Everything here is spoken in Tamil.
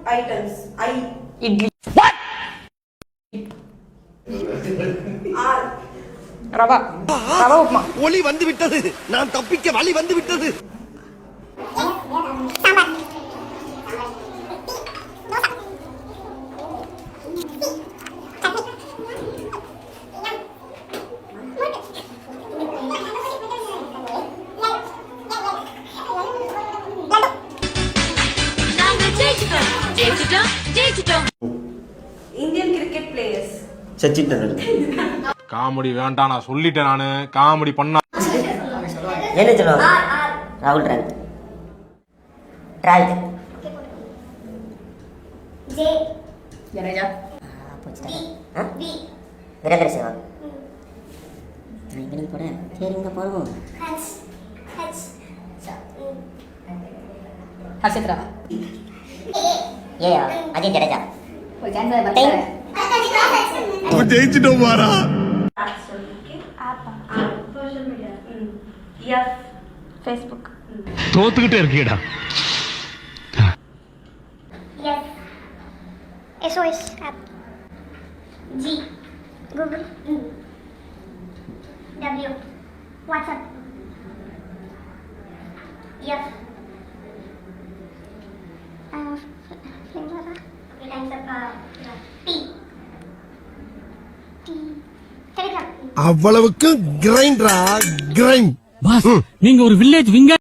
items. I. Idli. What? R. Rava. Rava upma. ஒளி வந்து விட்டது. நான் தப்பிக்க வழி வந்து விட்டது. Indian cricket players. Sachin Tendulkar. Comedy வேண்டாம், நான் சொல்லிட்டேன். நானு காமெடி பண்ணா என்ன சொல்லுவாங்க? ராகுல் Dravid. Dravid. J. Jadeja. B. Virendra Sehwag. இங்க போறேன். சரி இங்க போறோம். H. Harshit Rawa. ஏயா அஜய் ஜடேஜா. ஒரு சான்ஸ் பத்தல. ஜெயிச்சிட்டோம் பாரா. Social media. F. Facebook. தோத்துக்கிட்டே இருக்கீடா. Yes. SOS app. G. Google. W. WhatsApp. F. P. Telegram. அவ்வளவுக்கு கிரைண்டரா கிரைண்ட். பாஸ் நீங்க ஒரு வில்லேஜ் விங்க